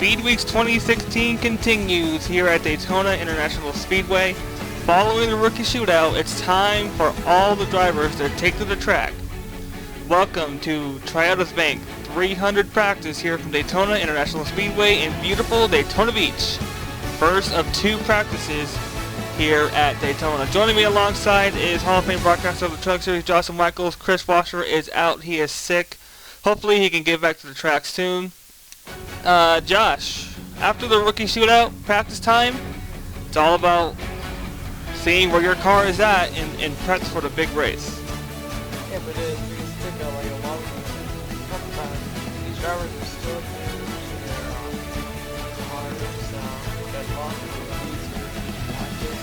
Speed Weeks 2016 continues here at Daytona International Speedway. Following the rookie shootout, it's time for all the drivers to take to the track. Welcome to Triodos Bank 300 practice here from Daytona International Speedway in beautiful Daytona Beach. First of two practices here at Daytona. Joining me alongside is Hall of Fame broadcaster of the Truck Series, Jocelyn Michaels. Chris Washer is out. He is sick. Hopefully he can get back to the track soon. Josh, after the rookie shootout, practice time, it's all about seeing where your car is at in prep for the big race. Yeah, but it is because think like a lot of sometimes these drivers are still new to their cars, that long easier to practice.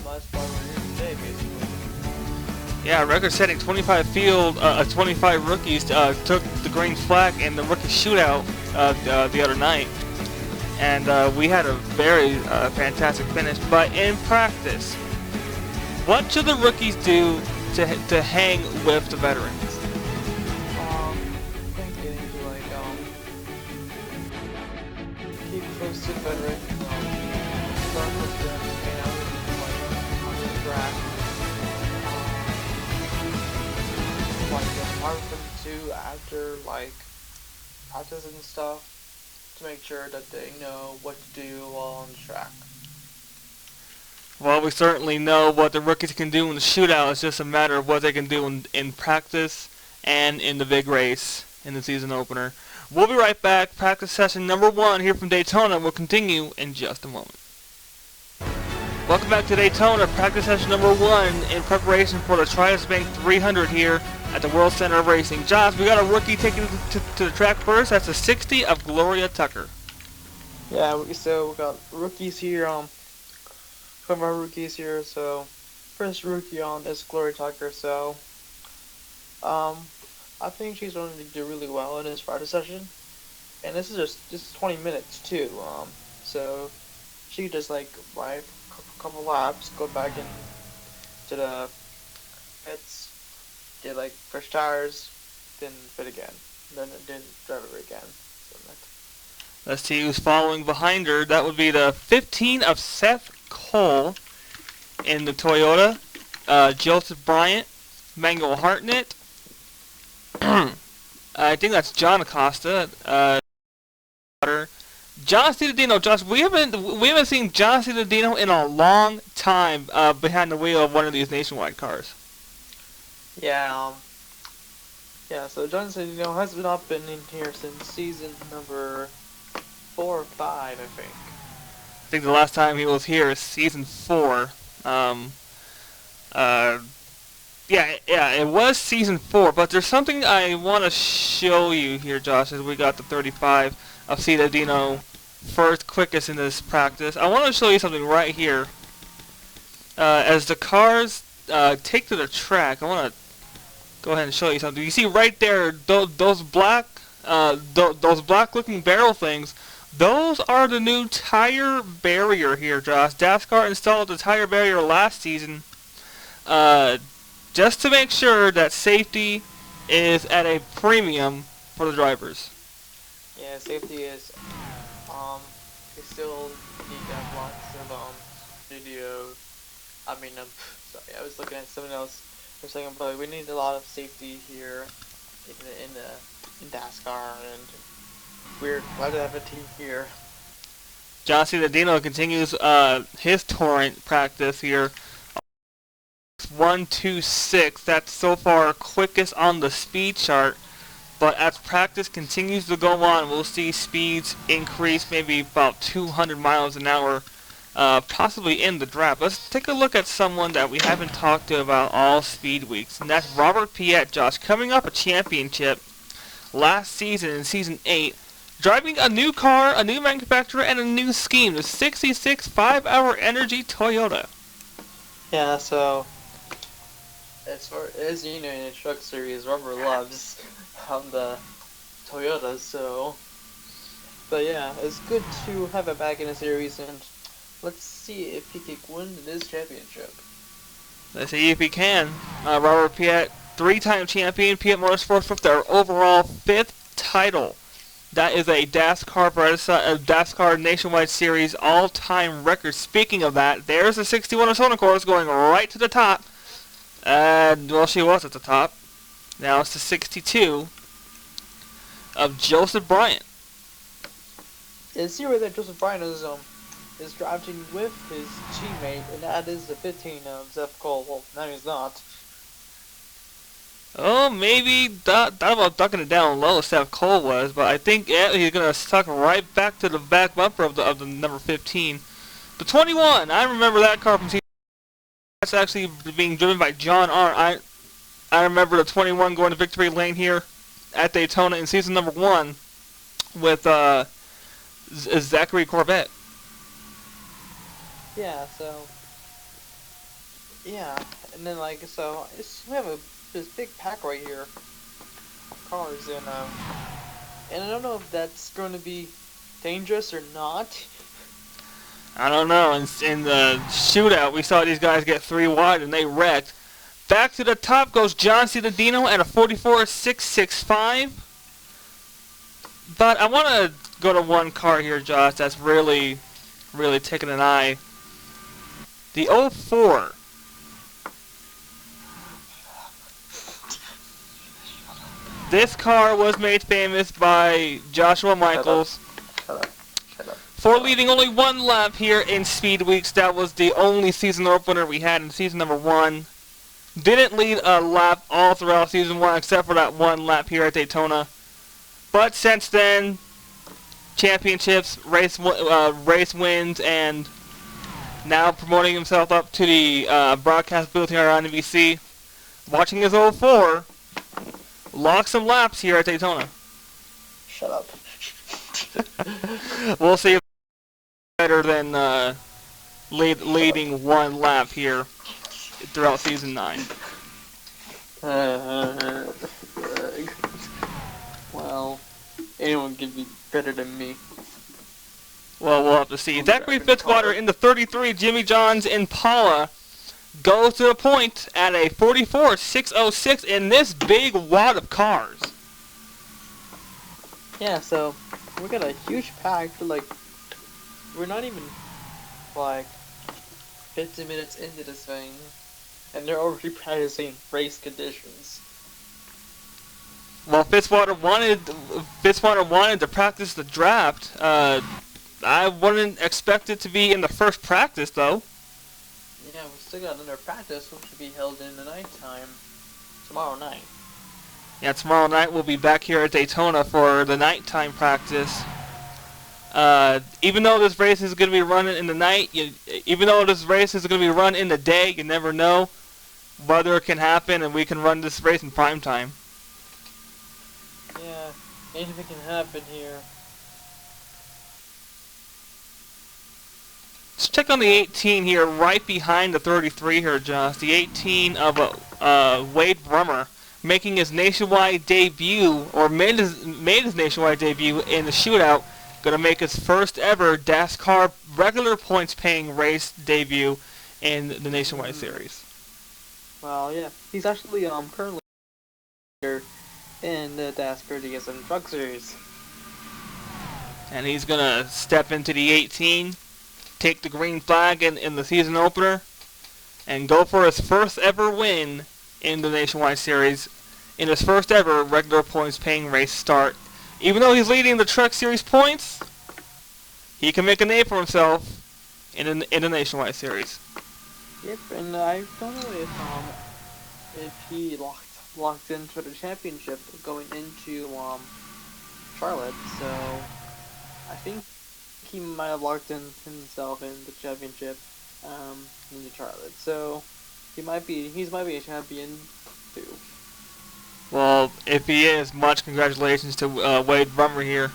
That's why we're here today, basically. Yeah, record-setting 25 rookies took the green flag in the rookie shootout the other night, and we had a very fantastic finish. But in practice, what should the rookies do to hang with the veterans? I think getting to keep close to the veterans. Start with them, hang out with them, on the track. Talk with them too after practice and stuff to make sure that they know what to do while on the track. Well, we certainly know what the rookies can do in the shootout. It's just a matter of what they can do in practice and in the big race in the season opener. We'll be right back. Practice session number 1 here from Daytona will continue in just a moment. Welcome back to Daytona. Practice session number 1 in preparation for the Triodos Bank 300 here at the World Center of Racing. Josh, we got a rookie taking to the track first. That's the 60 of Gloria Tucker. Yeah, so we got rookies here. Some of our rookies here. So first rookie on is Gloria Tucker. So I think she's going to do really well in this practice session. And this is 20 minutes too. So she could just ride a couple laps, go back into the pits, get fresh tires, then fit again, then drive it again. So let's see who's following behind her. That would be the 15 of Seth Cole in the Toyota. Joseph Bryant, Manuel Hartnett. I think that's John Acosta. John Cittadino. Josh, we haven't seen John Cittadino in a long time behind the wheel of one of these nationwide cars. Yeah, so John Cittadino has not been in here since season number 4 or 5, I think. I think the last time he was here is season 4. It was season 4, but there's something I want to show you here, Josh, as we got the 35 of Cittadino first quickest in this practice. I want to show you something right here. As the cars take to the track, I want to go ahead and show you something. You see right there, those black looking barrel things. Those are the new tire barrier here, Josh. DASCAR installed the tire barrier last season, just to make sure that safety is at a premium for the drivers. Yeah, safety is. They still need to have lots of videos. Sorry, I was looking at something else for a second, but we need a lot of safety here in DASCAR, and we're glad to have a team here. John Cittadino continues his torrent practice here. 1:26. That's so far quickest on the speed chart. But as practice continues to go on, we'll see speeds increase maybe about 200 miles an hour, possibly in the draft. Let's take a look at someone that we haven't talked to about all speed weeks, and that's Robert Piet, Josh, coming up a championship last season in season 8, driving a new car, a new manufacturer, and a new scheme, the 66 5-hour Energy Toyota. Yeah, so as far as you know, in the truck series, Robert loves the Toyota, so. But yeah, it's good to have it back in the series, and let's see if he can win this championship. Let's see if he can. Robert Piet, 3-time champion. Piet Motorsports with their overall 5th title That is a DASCAR Nationwide Series all-time record. Speaking of that, there's a 61 of Sona course going right to the top. Well, she was at the top. Now it's the 62 of Joseph Bryant. You see right there, Joseph Bryant is drafting with his teammate, and that is the 15 of Zeph Cole. Well, no, he's not. Oh, maybe thought about ducking it down low, Seth Cole was, but I think he's gonna suck right back to the back bumper of the number 15. The 21, I remember that car from season. That's actually being driven by John Arndt. I remember the 21 going to victory lane here at Daytona in season number 1 with Zachary Corbett. Yeah, so yeah, and then we have this big pack right here of cars, and I don't know if that's going to be dangerous or not. I don't know. In the shootout, we saw these guys get 3 wide and they wrecked. Back to the top goes John Cittadino at a 44.665. But I want to go to one car here, Josh, that's really taking an eye. The 04. This car was made famous by Joshua Michaels. Shut up. For leading only 1 lap here in Speed Weeks. That was the only season opener we had in season number 1. Didn't lead a lap all throughout season 1 except for that 1 lap here at Daytona. But since then, championships, race wins, and now promoting himself up to the broadcast booth here on NBC. Watching his 04 lock some laps here at Daytona. Shut up. We'll see if better than leading 1 lap here throughout season 9. Well, anyone can be better than me. Well, we'll have to see. Zachary Fitzwater in the 33 Jimmy John's Impala goes to the point at a 44.606 in this big wad of cars. Yeah, so we got a huge pack for we're not even 50 minutes into this thing, and they're already practicing race conditions. Well, Fitzwater wanted to practice the draft. I wouldn't expect it to be in the first practice, though. Yeah, we still got another practice, which will be held in the nighttime tomorrow night. Yeah, tomorrow night we'll be back here at Daytona for the nighttime practice. Even though this race is going to be running in the night, even though this race is going to be run in the day, you never know. Weather can happen, and we can run this race in prime time. Yeah, anything can happen here. Let's check on the 18 here, right behind the 33 here, Josh. The 18 of Wade Brummer, making his nationwide debut, or made his nationwide debut in the shootout. Going to make his first ever DASCAR regular points paying race debut in the Nationwide Series. Well, yeah, he's actually currently here in the DASCAR DSM Truck Series. And he's going to step into the 18, take the green flag in the season opener, and go for his first ever win in the Nationwide Series, in his first ever regular points paying race start. Even though he's leading the Truck Series points, he can make a name for himself in the Nationwide Series. Yep, and I don't know if he locked in for the championship going into Charlotte. So I think he might have locked in himself in the championship into Charlotte. So he might be a champion too. Well, if he is, much congratulations to Wade Brummer here.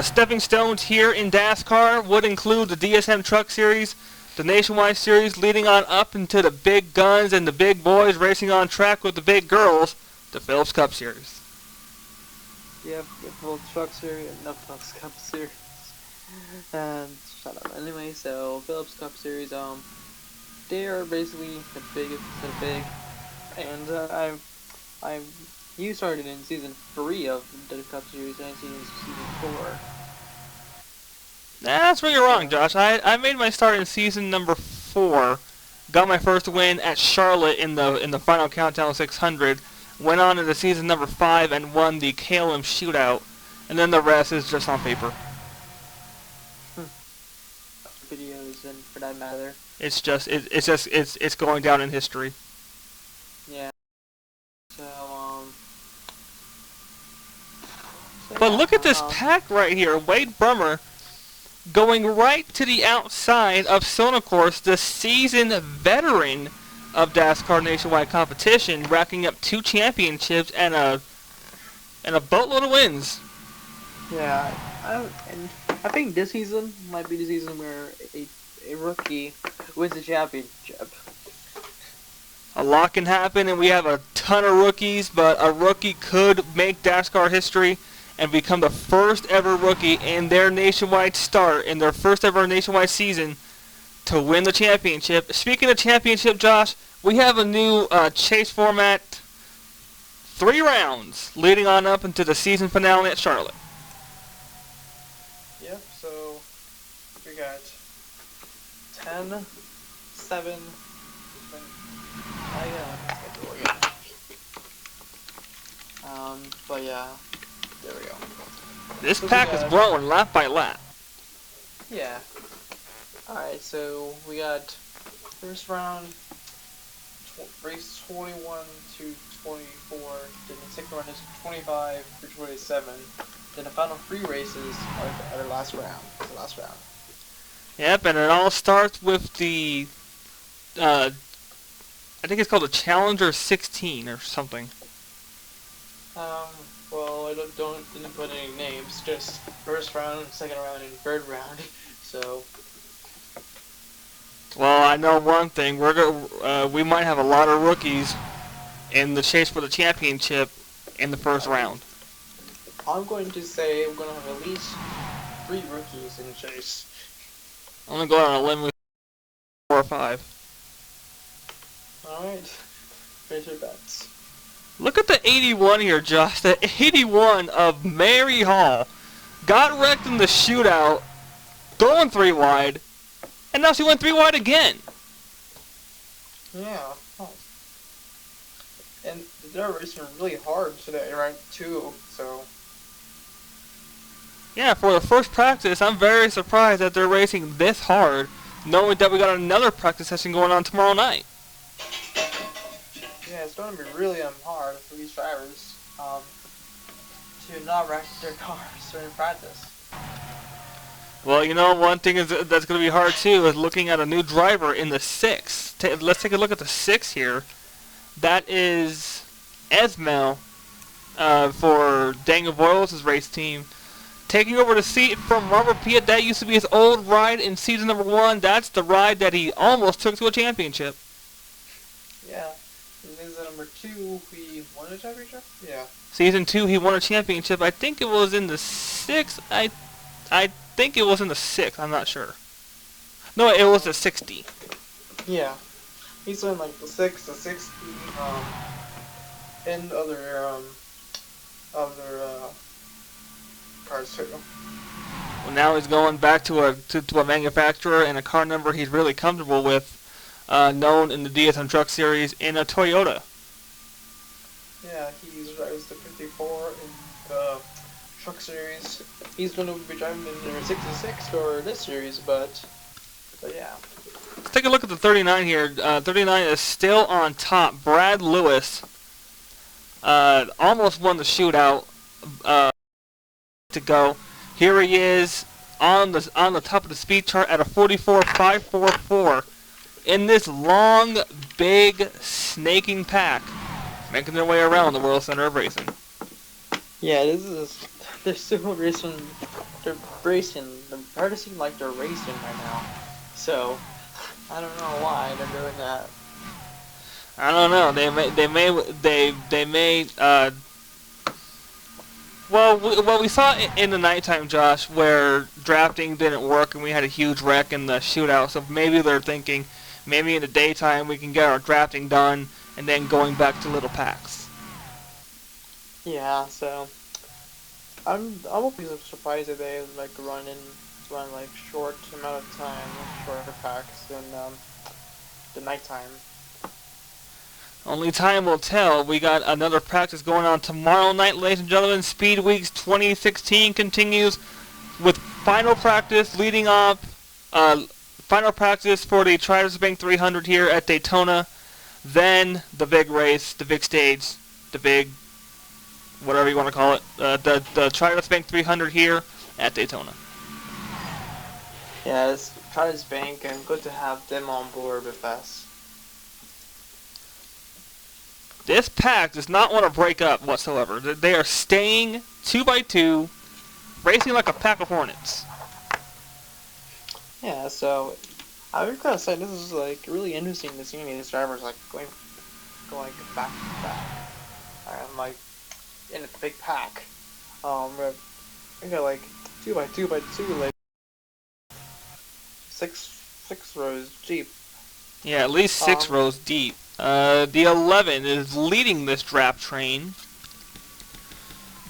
Stepping stones here in DASCAR would include the DSM Truck Series, the Nationwide Series, leading on up into the big guns and the big boys racing on track with the big girls, the Phillips Cup Series. Yep, both Truck Series, no Phillips Cup Series. And shut up. Anyway, so Phillips Cup Series, they are basically the biggest of the big, and You started in season 3 of the Cup Series, and I seen in season 4. That's where you're wrong, Josh. I made my start in season number 4. Got my first win at Charlotte in the final countdown 600. Went on into season number 5 and won the KLM shootout. And then the rest is just on paper. Videos, and for that matter. It's going down in history. Yeah. So But look at this pack right here. Wade Brummer going right to the outside of Sonocourse, the seasoned veteran of DASCAR nationwide competition, racking up 2 championships and a boatload of wins. Yeah, and I think this season might be the season where a rookie wins the championship. A lot can happen, and we have a ton of rookies, but a rookie could make DASCAR history and become the first ever rookie in their nationwide start, in their first ever nationwide season, to win the championship. Speaking of championship, Josh, we have a new chase format, 3 rounds, leading on up into the season finale at Charlotte. Yep, so we got 10, 7, but yeah, there we go. This pack is growing lap by lap. Yeah. Alright, so we got first round, race 21 to 24, then the second round is 25 through 27, then the final 3 races are the last round. The last round. Yep, and it all starts with the, I think it's called the Challenger 16 or something. Well, I didn't put any names, just first round, second round, and third round, so. Well, I know one thing, we might have a lot of rookies in the chase for the championship in the first round. I'm going to say we're going to have at least 3 rookies in the chase. I'm going to go out on a limb with 4 or 5. Alright, raise your bets. Look at the 81 here, Josh. The 81 of Mary Hall got wrecked in the shootout, going 3 wide, and now she went 3 wide again. Yeah. Oh. And they're racing really hard today, right? Too. So. Yeah, for the first practice, I'm very surprised that they're racing this hard, knowing that we got another practice session going on tomorrow night. Yeah, it's going to be really hard for these drivers to not wreck their cars during practice. Well, you know, one thing that's going to be hard too is looking at a new driver in the 6. Let's take a look at the 6 here. That is Esmel for Daniel Boyles' race team. Taking over the seat from Robert Piet. That used to be his old ride in season number 1. That's the ride that he almost took to a championship. Yeah. In season number 2, he won a championship? Yeah. Season 2, he won a championship. I think it was in the 6th. I think it was in the 6th. I'm not sure. No, it was the 60. Yeah. He's in like the 6, the 60, and other cars too. Well, now he's going back to a manufacturer and a car number he's really comfortable with, known in the DSM Truck Series in a Toyota. Yeah, he drives the 54 in the Truck Series. He's going to be driving in the 66 for this series, but yeah. Let's take a look at the 39 here. 39 is still on top. Brad Lewis almost won the shootout to go. Here he is on the top of the speed chart at a 44.544 in this long, big, snaking pack, making their way around the World Center of Racing. Yeah, they're still racing. They're racing. They're practicing like they're racing right now. So I don't know why they're doing that. I don't know. They may. Well, we saw it in the nighttime, Josh, where drafting didn't work and we had a huge wreck in the shootout. So maybe they're thinking, maybe in the daytime we can get our drafting done and then going back to little packs. Yeah, so I won't be so surprised if they like run like short amount of time, shorter packs in the nighttime. Only time will tell. We got another practice going on tomorrow night, ladies and gentlemen. Speed Weeks 2016 continues with final practice leading up. Final practice for the Triodos Bank 300 here at Daytona. Then the big race, the big stage, the big whatever you want to call it. The Triodos Bank 300 here at Daytona. Yeah, it's Travis Bank, and good to have them on board with us. This pack does not want to break up whatsoever. They are staying 2x2, racing like a pack of hornets. Yeah, so I was gonna say this is like really interesting to see these drivers like going back to back, and like in a big pack. We got like 2x2 like six rows deep. Yeah, at least 6 rows deep. The 11 is leading this draft train.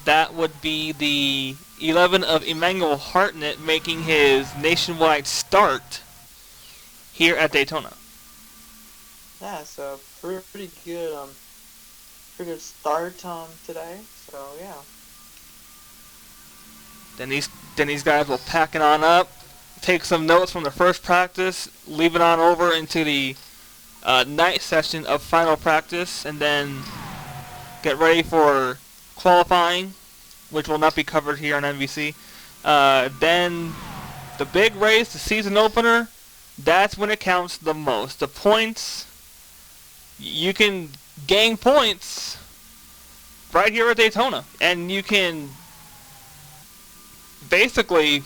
That would be the 11 of Emmanuel Hartnett making his nationwide start here at Daytona. Yeah, so pretty good start today. So yeah. Then these guys will pack it on up, take some notes from the first practice, leave it on over into the night session of final practice, and then get ready for qualifying, which will not be covered here on NBC. Then the big race, the season opener, that's when it counts the most. The points, you can gain points right here at Daytona, and you can basically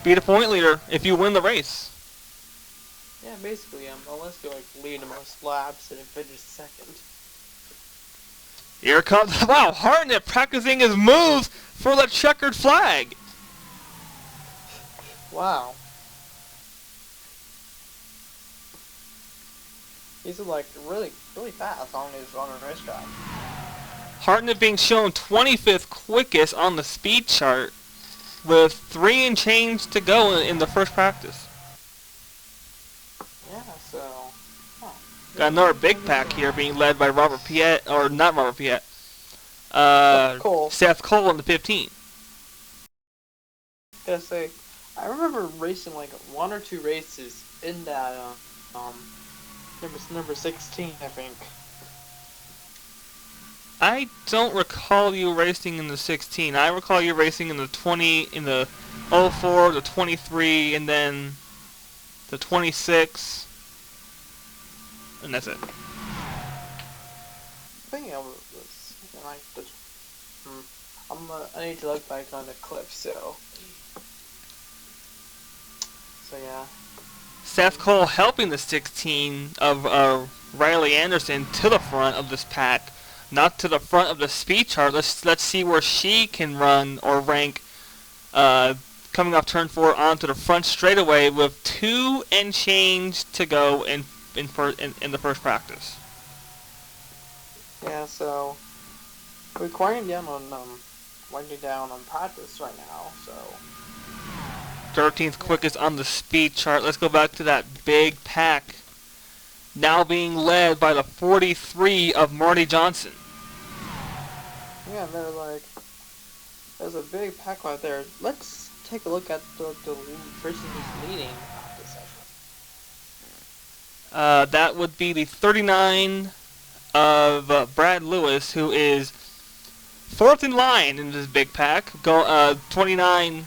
be the point leader if you win the race. Yeah, basically, unless you like lead the most laps and finish second. Here comes, wow, Hartnett practicing his moves for the checkered flag. Wow. He's like really fast on a racetrack. Hartnett being shown 25th quickest on the speed chart with 3 and change to go in the first practice. Yeah, so... Huh. Got another big pack here being led by Robert Piet, or not Robert Piet. Seth Cole in the 15. Gotta say, I remember racing like 1 or 2 races in that number 16, I think. I don't recall you racing in the 16. I recall you racing in the 20, in the 04, the 23, and then the 26, and that's it. I think I was like the... I need to look back on the clip, so yeah. Seth Cole helping the 16 of Riley Anderson to the front of this pack, not to the front of the speed chart. Let's see where she can run or rank coming off turn 4 onto the front straightaway with 2 and change to go in the first practice. Yeah, so we're winding down on practice right now, so 13th quickest on the speed chart. Let's go back to that big pack. Now being led by the 43 of Marty Johnson. Yeah, they're like, there's a big pack right there. Let's take a look at the person who's leading this session. That would be the 39 of Brad Lewis, who is 4th in line in this big pack. 29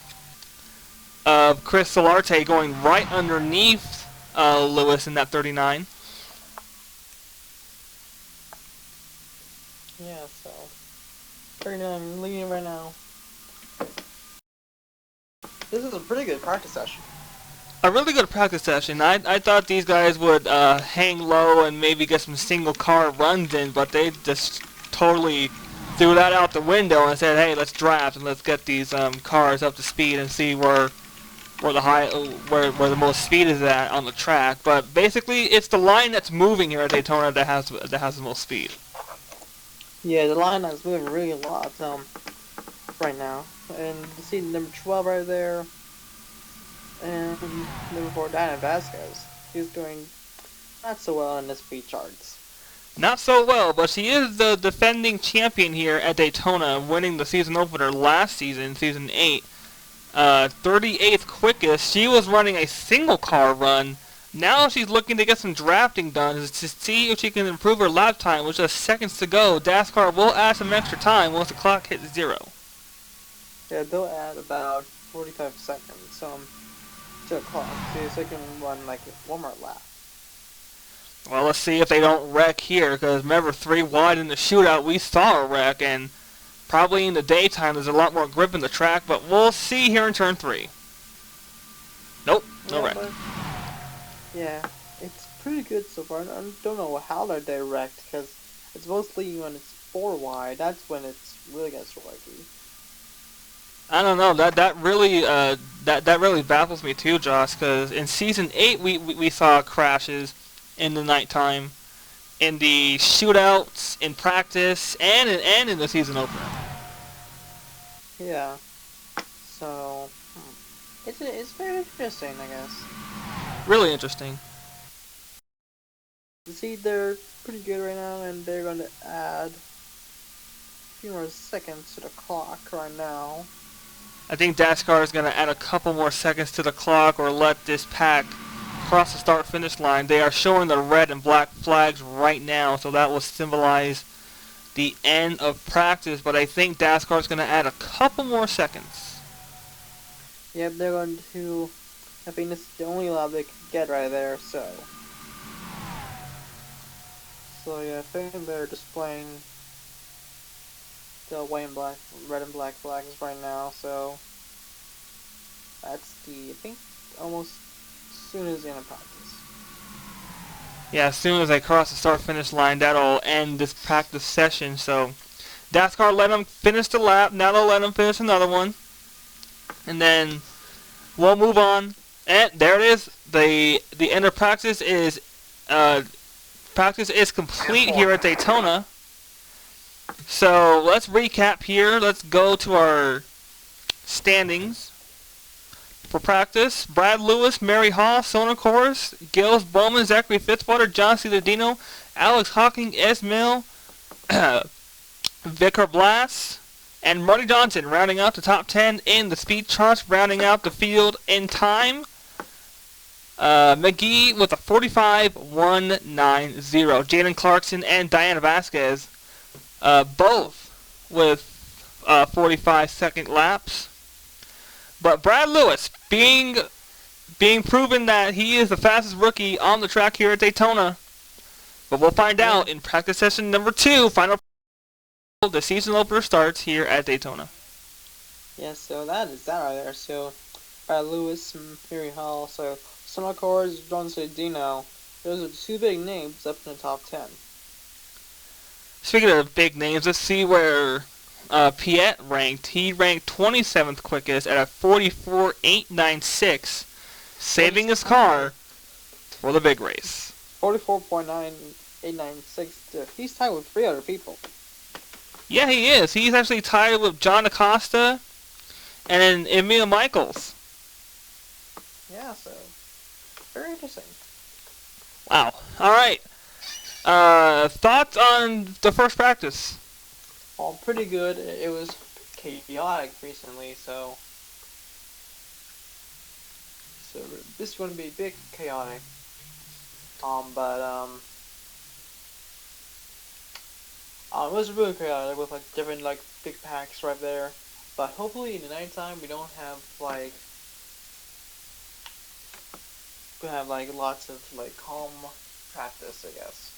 of Chris Solarte going right underneath Lewis in that 39. Yeah, so 39 leading right now. This is a pretty good practice session. A really good practice session. I thought these guys would hang low and maybe get some single car runs in, but they just totally threw that out the window and said, hey, let's draft and let's get these cars up to speed and see where the most speed is at on the track. But basically, it's the line that's moving here at Daytona that has the most speed. Yeah, the line is moving really a lot right now. And you see number 12 right there, and number 4, Diana Vasquez. She's doing not so well in the speed charts. Not so well, but she is the defending champion here at Daytona, winning the season opener last season, season 8. 38th quickest. She was running a single car run. Now she's looking to get some drafting done to see if she can improve her lap time with just seconds to go. DASCAR will add some extra time once the clock hits 0. Yeah, they'll add about 45 seconds to the clock so they can run like one more lap. Well, let's see if they don't wreck here, because remember, 3 wide in the shootout, we saw a wreck, and probably in the daytime there's a lot more grip in the track, but we'll see here in turn 3. Nope, no wreck. Yeah, it's pretty good so far. I don't know how they're direct, because it's mostly when it's 4 wide, that's when it's really gets rocky. I don't know, that really baffles me too, Josh, because in season 8 we saw crashes in the nighttime, in the shootouts, in practice, and in the season opener. Yeah, so it's very interesting, I guess. Really interesting. You see, they're pretty good right now, and they're going to add a few more seconds to the clock right now. I think DASCAR is going to add a couple more seconds to the clock, or let this pack cross the start-finish line. They are showing the red and black flags right now, so that will symbolize the end of practice, but I think DASCAR is going to add a couple more seconds. Yep, they're going to... I think this is the only lap they can get right there, so... So yeah, I think they're displaying the white and black, red and black flags right now, so... That's the, I think, almost as soon as the end of practice. Yeah, as soon as they cross the start-finish line, that'll end this practice session, so... DASCAR let them finish the lap, now they'll let them finish another one. And then we'll move on. And there it is. The end of practice is complete here at Daytona. So let's recap here. Let's go to our standings for practice. Brad Lewis, Mary Hall, Sona Kors, Gilles Bowman, Zachary Fitzwater, John Ciudadino, Alex Hawking, Esmail, Vicar Blass, and Marty Johnson rounding out the top 10 in the speed charts, rounding out the field in time. McGee with a 45.190. Jaden Clarkson and Diana Vasquez both with 45-second laps. But Brad Lewis being proven that he is the fastest rookie on the track here at Daytona. But we'll find out in practice session number 2, final. The season opener starts here at Daytona. Yeah, so that is that right there. So, Brad Lewis, Mary Hall, so Sona Kors, John Ciudadino. Those are 2 big names up in the top 10. Speaking of big names, let's see where Piet ranked. He ranked 27th quickest at a 44.896, saving his car for the big race. 44.9896. He's tied with 3 other people. Yeah, he is. He's actually tied with John Acosta and Emil Michaels. Yeah, so very interesting. Wow. All right. Thoughts on the first practice? Oh, pretty good. It was chaotic recently, so this is going to be a bit chaotic. It was really chaotic with like different like big packs right there. But hopefully in the nighttime we don't have like lots of like calm practice, I guess.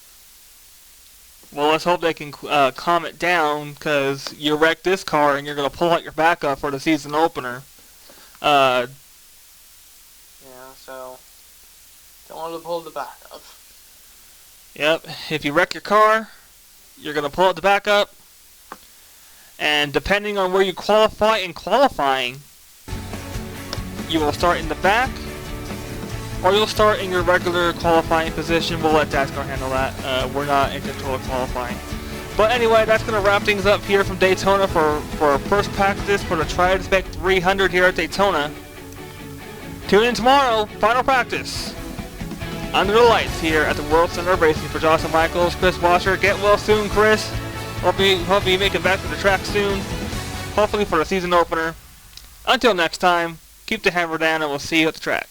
Well, let's hope they can calm it down, because you wrecked this car and you're going to pull out your backup for the season opener. Yeah, so don't want to pull the backup. Yep, if you wreck your car, you're going to pull out the backup. And depending on where you qualify in qualifying, you will start in the back, or you'll start in your regular qualifying position. We'll let DASCAR handle that. We're not in control of qualifying. But anyway, that's going to wrap things up here from Daytona for first practice for the Triodos Spec 300 here at Daytona. Tune in tomorrow, final practice. Under the lights here at the World Center of Racing. For Johnson Michaels, Chris Washer. Get well soon, Chris. Hope you make it back to the track soon. Hopefully for the season opener. Until next time, keep the hammer down and we'll see you at the track.